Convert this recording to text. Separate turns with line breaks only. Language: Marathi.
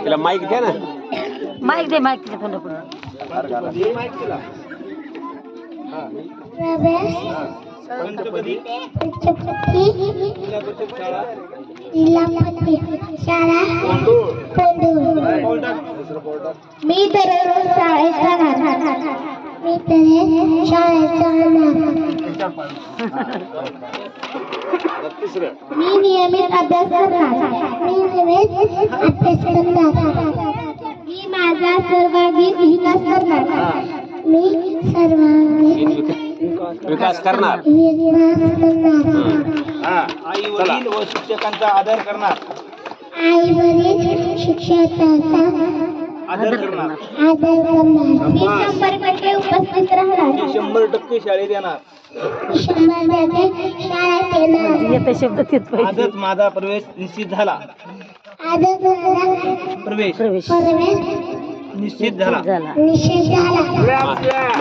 तिला माईक द्या ना.
माईक दे, माईक तिच्या तोंडापुढे.
पंचपदी जिल्हा शाळा मी दररोज शाळेत जाणार. मी नियमित अभ्यास करणार. मी माझा सर्वांगीण विकास करणार. मी सर्वांगीण
विकास करणार.
आई वडील व शिक्षकांचा आदर करणार.
आई वडील शिक्षकांचा
आदर करणार.
मी 100% उपस्थित राहणार.
100% शाळेत येणार.
100% शाळेत येणार.
येते शब्द तिथं पाहिजे.
आजच माझा प्रवेश निश्चित झाला.
आजच माझा
प्रवेश
प्रवेश
प्रवेश
निश्चित झाला.
झाला.
निश्चित झाला.